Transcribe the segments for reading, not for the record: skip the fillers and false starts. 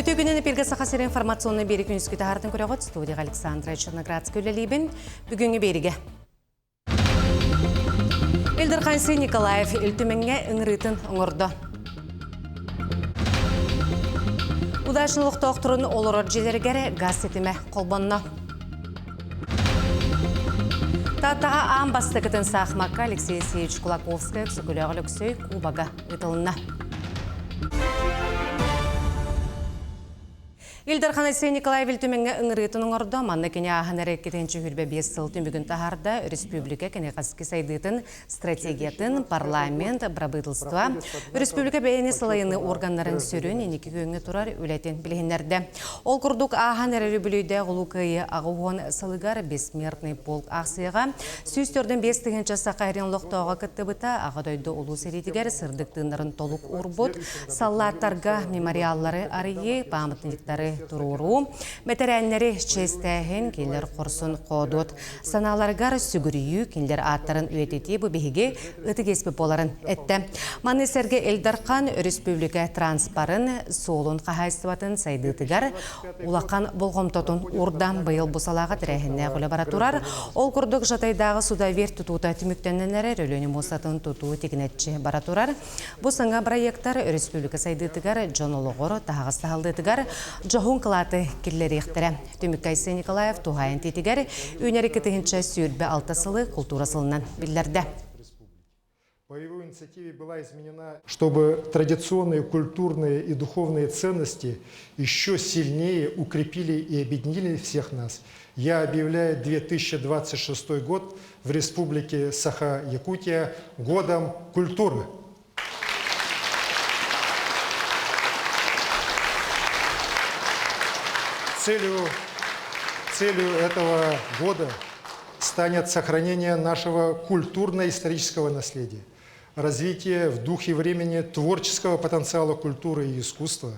Өтті күнені пергесі қасыр информационны берік үніскі тағардың көріғыт студияға Александра Черноградск өлелейбін бүгінгі беріге. Элдер Қансы Николаев үлтіменге үңіретін ұңырды. Удашынлық тоқтырын олырыр желергері газ сетіме қолбанына. Таттаға аң басты кітін сақмаққа Алексей Сеевич Кулаковская күсікілі өксөй Кубаға ұтылына. Элдер Қансы Николаев үлтіменге үңіретін ұңырды. Манны кене ағын әрекетенші хүрбе 5 сыл түмігін тағарда республика кене қасқы сайдытын стратегиятын парламент брабытылства республика бәйіне салайыны органларын сөрін енекі күйіңі тұрар өләтен білгендерді. Ол күрдік ағын әрі бүлейді ғылуқайы ағуғын салығар бессмертный полк ақсыға сүйістердің 5 тігінші сақайрен лоқтауға күтті бұта ағадойды ұлу серетігер сырдықтыңдарын толық ұрбұт саллаттарға мемориаллары арыйы памытындықтары туруру, метерәннәре честәһен келер қорсын қодот. Саналаргар сүгірүйі келер аттарын өйтеті бұ бейге үтігеспі боларын әтті. Манесерге Элдархан республика транспарын солын қағайстыватын сайдытыгар улақан болғымтотын урдан байыл бұсалаға тірәхінне құлы бара тұрар. Ол күрдік жатайдағы судавер тұтуыта түміктеннері рөлені мосатын тұтуы тегінетші бара тұрар. Бұл саңа проекттар республика сайдытыгар жонолығыр тағыстағылдытыгар Жохун кылаты киллери ихтері. Түміккайсы Николаев туғайын тетігер өнері кітігінші сүйірбе алтасылы культурасылынан білдерді. По его инициативе была изменена, чтобы традиционные культурные и духовные ценности еще сильнее укрепили и объединили всех нас. Я объявляю 2026 год в Республике Саха-Якутия годом культуры. Целью этого года станет сохранение нашего культурно-исторического наследия, развитие в духе времени творческого потенциала культуры и искусства.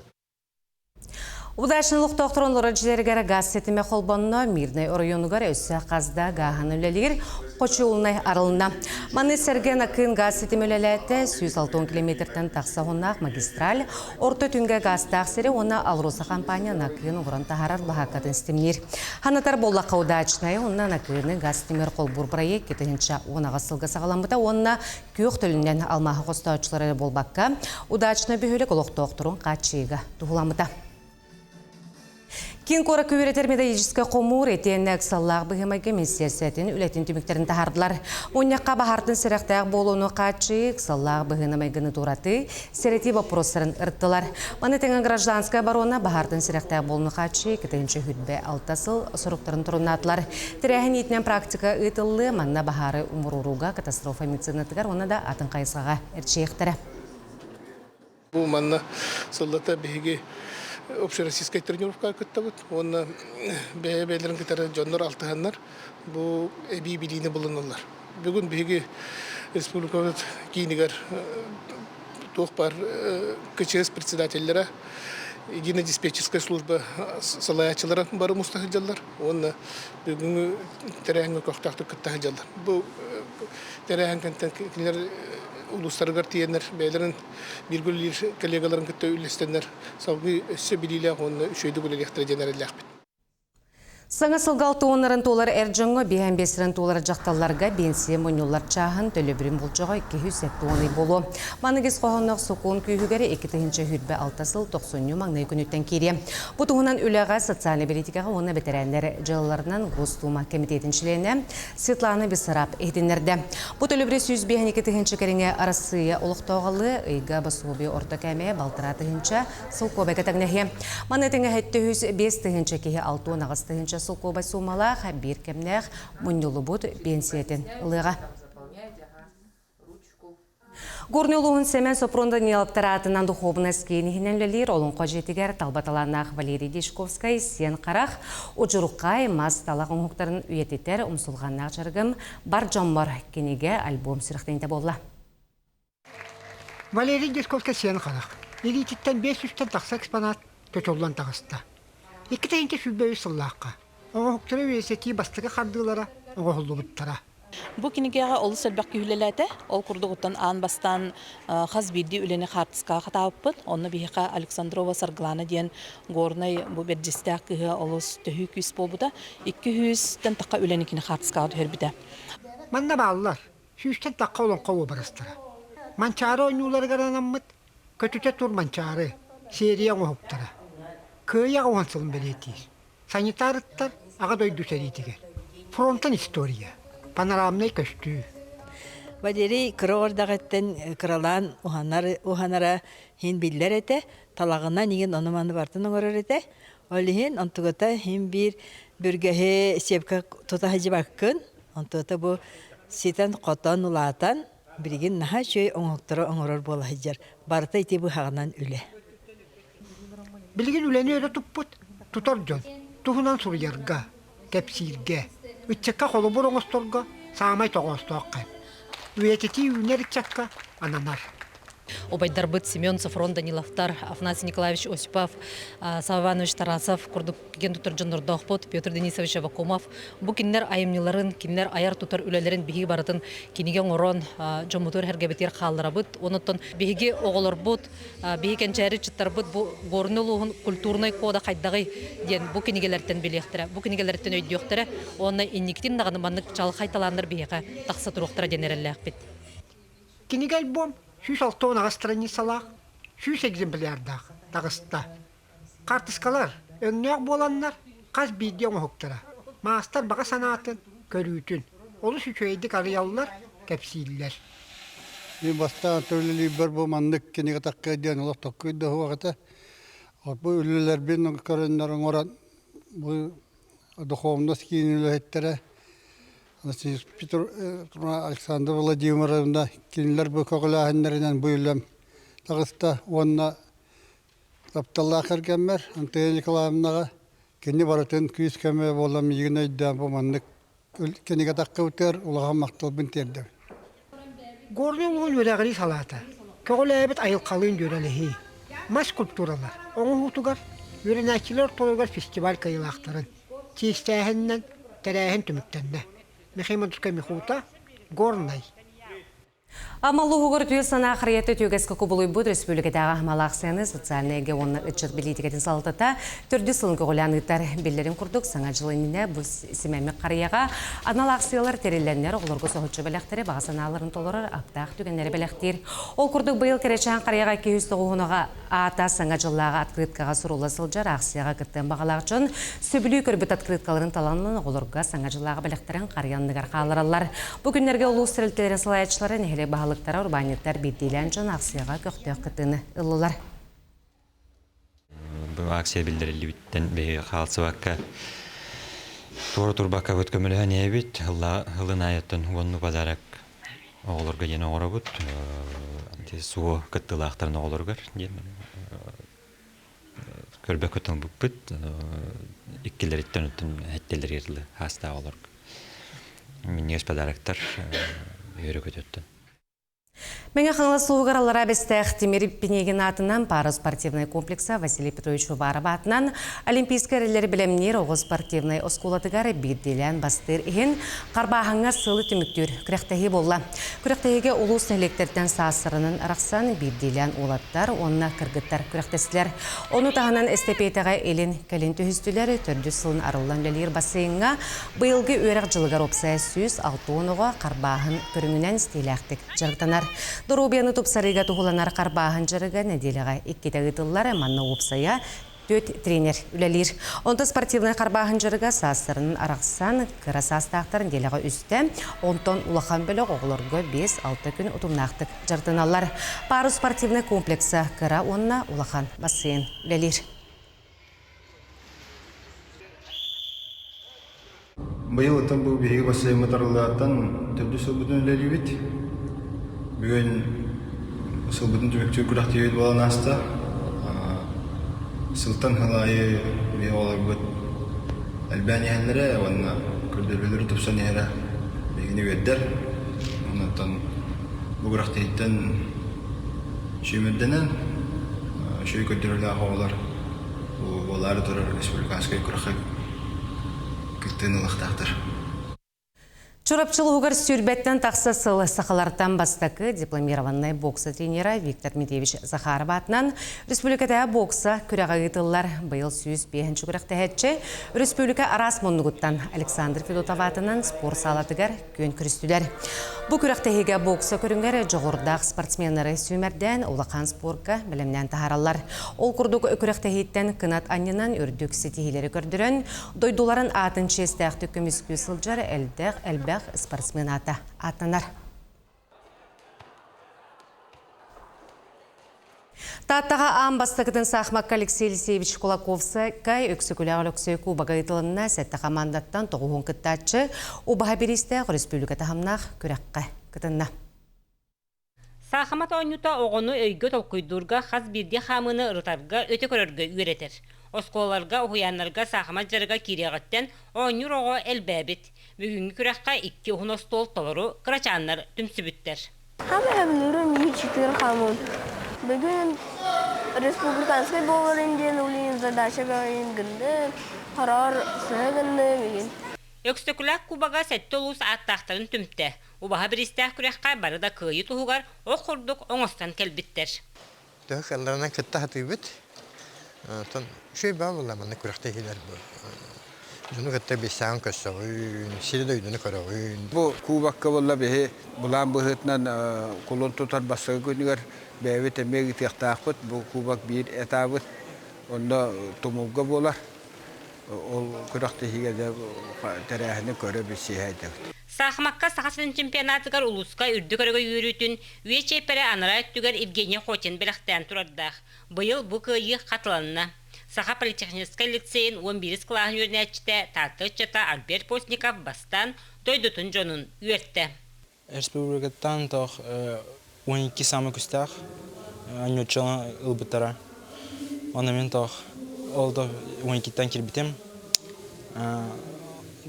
Удашынлық тоқтырын ұрыджілергері газ сетіме қолбанына мирнай орайонығар өсі қазда ғағын өлелер қочы ұлынай арылына. Маны сәрген ақын газ сетіме өлеләті 160 километрден тақсағынақ магистраль, орты түнгі газ тақсыры оны алруса компания нақын ұғырын тағарар лағақатын стемнер. Ханатар боллаққа удачынай, онына нақыны газ стемер қолбұр проект кетігінші онаға сылғы сағаламыда, онына көк төлінен алмағы қостаучылары болбаққа, удачына бүйілік ұлық тоқтырын қатшыға тұғыламыда. Кен қора көверетер методическа қомур етеннәк саллағы бұғымайғы министерсетін үләтін түміктерін тағардылар. Оннаққа бағартын сірақтақ болуыны қатшық саллағы бұғынамайғыны тұраты сәреті вопростарын ұрттылар. Манетіңі гражданская барона бағартын сірақтақ болуыны қатшық кетінші хүтбе алтасыл сұрықтарын тұрынатылар. Тірәхін етінен практика ұйтылы манна бағары ұмыруруға катастрофа медицинатығар, оны да атын қайсыға әртшейқтірі. Бұл манна саллата бейге общероссийская тренировка кыттабыт. Он бәйләрен китәре жоннор алтыганнар. Бу билине булыналар. Бүген беге республикабыз кинигер тохпар КЧС председательләре единая диспетчерская служба салаячылары бары мустахиджалар. Он бүген тәрәңгә кохтакты кыттахиджалар. Бу тәрәңгә кенләр улустаргар тиеннер бәйләрен биргүлләр коллегаларын көтә үлестеннәр. Сабый өссе билилә гонны үшөйдү бүләләхтер җенераллах. Саңа сылғал туынарын толар әрджіңі 5-5 толар жақталарға бенсия мұнылар чағын төлі бірін бұлчыға 200 туыны болу. Манығыз қоғынық соқуын күйігері 2-тігінші хүрбе алтасыл 90 маңнай күніттен кере. Бұ туғынан үліға социальный политикаға оны бетерәндер жылыларынан Гостума комитетіншілеріне Светлана Бессараб едінерді. Бұ төлі бірі 102-тігінші кереңе арасыya олықтауғалы ұйға басуы орта кәме балтыра тігінші сыл көбәкі тәгнәхе. Манетіңі 5-тігінші кеге 6-тігінші Сулкоба сумалах бир кемнех муньюлу буд пенсиятен лыга. Горнылуын Семен Сопронда нелактаратынан духовный скейнихиненлелер олын қожетігер талбаталанақ Валерий Дешковскай сен қарақ ұжырыққай мас талағын хуқтарын үйететер ұмсылғаннақ жарғым бар жаммар кенеге альбом сұрақтайында болла. Валерий Дешковскай сен қарақ. Елитеттен 500-тен тақса экспонат төтоллан тағысты. Екі тәйінке сүлбәуі сыллаққа. Оға хуқтары өйесеті бастығы қардылара, оға холлы бұттара. Бу кинигега олус элбек күлеләте, ол курдугуттан ан бастан хаз бирди үлене хартыска катаппыт. Онны бихика Александрова Сарглана диен горнай бу бердистак кыга олус төһү күс болбута 200-тен такка үленикини хартыска төрбүтә. Манна баллар, сүйістен таққа олон қауы барастыра. Манчары ойнулар гаранаммыт, көтүтө тур манчары, серия оңуптара. Кыя оңсылын белетиіз. Санитарыттар аға дойду сәритіге. Фронтан история, панорамный көстүү. Бадери кырордагыттен кыралан уханара хин биллер эте, талагына ниген онуманы бартын оңорор эте. Олихин онтугата хин бир бүргәһе сепка тотахыжы баккын. Онтугата бу ситен котон улатан бирген наха чөй оңоктора оңорор болахыжар. Барта ити бу хагынан үле. Билген үлени өрө туппут, тутар жон. Тухунан сурьярга, кепсирге, үтчекка холу бур оңосторга, саамай тоғостоққа. Уетети үнер чакка ананар. Обайдар быт Семенцев, Рон Даниловтар, Афанасий Николаевич Осипов, Сава Иванович Тарасов, Курдук ген тутар Джонордохпот, Петр Денисович Авакумов. Бу киннер айымныларын, киннер аяр тутар үлелерин биги баратын киниген орон жомутур хергебетер халларабыт. Онуттан биги оголор бут, биги кенчери чыттар бут, бу горнулугун культурный кода кайдагы ден бу кинигелерден билектире. Бу кинигелерден өйдүктөрө, оны инниктин дагы маннык жалхай таландар биге такса туруктара денереллек бит. Кинигел бом. 106 страницалақ, 100 экземплярдақ, тағыста. Қартыскалар, өңнеғ боланлар, қаз бейде оңықтыра. Маастар баға санатын, көрүтін. Олы сүчөйдік арыялылар, кәпсейлілер. Мен бастаған төрлі бір бұл маңдық кенеге таққа дейін олақ тоққойды хуағыта. Бұл үлілер бен көрінлерін оран, бұл дұховнос кейін үлі әттері. Петр Александр Владимировна кинилер бу көгләһеннәреннән буйлам тагыста онна тапталла кергәнмәр Антон Николаевнага кине баратын күз кеме болам егенә дә бу маннык кинеге такка үтер улага мактал бин терде. Горның ул үрәгәли салата. Көгләбет айыл калын җөрәлеһи. Маш культуралар. Оң хутугар үрәнәчләр толгар фестиваль кыйлактарын. Тистәһеннән тәрәһен түмүктәннә. Мехаймадушка Михута, горный. Амалуғығыр түйілсана қырияты түйгескі күбілуй бұд республикадағы малақсияны социальныйге оны үтчіт білетігетін салтыта түрді сылын көғілян ұйттар белдерін күрдік саңа жылыніне бұл семәмі қарияға аналақсиялар терелленер олырғы соғытшы біләқтері бағасаналарын толырыр аптақ түгенлері біләқтер. Ол күрдік бұйыл керечен қарияға 290-ға ата саңа жыллаға открыткаға сұрулы сылжар ақсияға кіттен бағалақ үшін сөбілі көрбіт открыткаларын таланылын олырға саңа жыллаға біләқтерін қариянлығар қалыралар. Бүгінлерге ұлу сірілтелерін салайатшылары нехеле бағалықтара урбаниттар бейдейлен жон ақсияға көқтеу қытыны ұлылар. Бұл ақсия білдірілі біттен бейі қалсы баққа Тору турбака вот көмөлөһө небит, хылын айыттын уонну базарак оголорго жена оробут, суу кыттылаактарын оголоргор көрбөк көтөн буппут, иккилериттен өтүн хеттелер ерлы хаста оголорг. Миннес подарактар үйрө көтөттүн. Менге қаңлас сұлғаралара бестәқ Темир Пенегин атынан Пару спортивный комплекса Василий Петрович Уваров атынан Олимпийский әрелері білемнер оғы спортивный осколатығары бейделен бастыр ең қарбағыңа сылы түміктер күректегі болла. Күректегіге ұлыс электерден сасырының арақсан бейделен олаттар, онына кіргіттар күректесілер. Оны тағынан эстепетіға елін кәлін түйістілері түрді сылын арылан лелер бассейінға бұйылғы өрек жылығар опсай сүйіз 6 оныға қарбағын көріңінен стиләқтік жарықтанар. Дорубияны топсарыға тұғыланар қарбағын жарыға неделіға 2 тағытылар манна опсая 4 тренер үлелер. Онда спортивный қарбағын жарыға састырының арақсан кірасастақтарын деліға үсті 10 тон улақан бөлі оғылырғы 5-6 күн ұтымнақтық жартыналар. Пару спортивный комплекса кіра онына улақан бассейн үлелер. Быйыл ытын бұл бейгі бассейн матарылдағаттан түрді сылбытын үлелі бет. Бүгін сылбытын түміктер күрәқті өйд болан аста. Сылтан қалайы бей олар бұд әлбән ехәлері, онына күрділбелері тұпсан ехәрі бейгіне өйддер. Онаттан бұл күрәқті еттен шүймерденен шүй көддірілі ағалар. Олары тұрыр республиканскай күрәқі күттін ұлықтақтыр. Чорапчылығығыр сүрбеттен тақса сылы сақаларттан бастақы дипломированный бокса тренері Виктор Медевич Захаров атынан республикада бокса күрәғағытылар бұйыл сүйіз 5-ші күрәқтәхетші республика арас мұнығыттан Александр Федотов атынан спор салатығар көн күрістілер. Бұл күрәқтәхеге бокса көрінгер жоғырдақ спортсменлары сүймерден олақан спорка білімнен тахаралар. Ол күрдік күрәқтәхеттен кынат аннынан үрдік сетихилері көрдірін, дойдуларын атын честәқті көміскü сылжар әлбәқ спортсмен атанар. Таттаға аң бастықытын сақмақ Алексей Алексеевич Кулаковсы кай өксікілі өксі кубаға етілінна сәтті командаттан тоғуын күттатшы ұбаға бересті республика тағымнақ күрәққа күтінна. Сақымат ойнута оғыны өйгі толқойдурға қаз бірде қамыны ұрытарға өте көрерге үйретер. Осколарға, ұхуянларға сақымат жарыға кереғаттен ойнур оғы әлбәбет. Бүгінгі күрәққа 2 ұғын остол толыру қырачанлар түмсібіттер. Қамырабылырым ечіктер қамын. Бүгін республиканский боларынден олейін задачаға енгінді, қарар сығынды бүгін. Өкстөкіләк Кубаға сәтті олус аттақтарын түмтті. Убаға бірістәк күрәққа барыда күйі тұғығар оқырдық оңыстан кәлбіттер. Төх алларынан кытта хатыбыт. Тон шөй ба буламаны күрәқте хилер бу. Жуну кытта бесән көссөгүн, сиредә үйдүнү көрөгүн. Бу Кубакка болла бе булан быһытнан кулун тутар басыгы күнүгөр бәбит эмеги тактакпыт. Бу Кубак бир этабыт. Онда тумугга болар. Ол күрәқте хигәдә тәрәһне көрө бисәйдә. Сақмаққа сақасының чемпионатығар ұлысқа үрді көрігі үйрітін, үйе чепері анарай түгер Евгения Хотин біліқтен тұрардақ. Бұйыл бұл күйі қатыланына. Сақа политехническай лицейін 11 клағын өрнәтчіті Татық Чата Альберт Постников бастан тойдытын жонын үйертті. Республикаттан тоқ 12 самы күстақ, анютчылы ұлбыттара. Онымен тоқ олды 12-тан келбітем.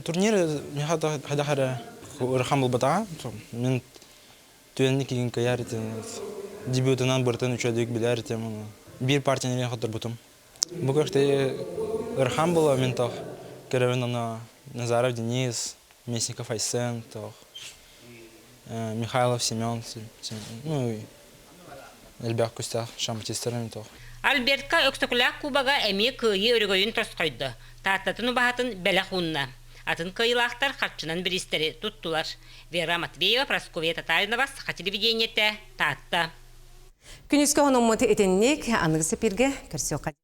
Турнир хадахара урхам булбата мен төнник кигин каяритен дебютынан бартан учадык биләртем бир партиянен хатыр бутум бу көхтә урхам була мен тох керевенна Назаров Денис Месников Айсен тох Михайлов Семен ну Элбек Кустах шампистерен тох Альбертка өксөкүләк Кубага эми күйі өргөйін тосқойды таттатын убахатын бәлә хунна атын кыйлақтар қатшынан бірістері тұттылар. Вера Матвеева, Прасковья Татаринова, Саха телевидениеті татты. Күніскі ғанымыты етеннек аңғысы перге көрсеуқа.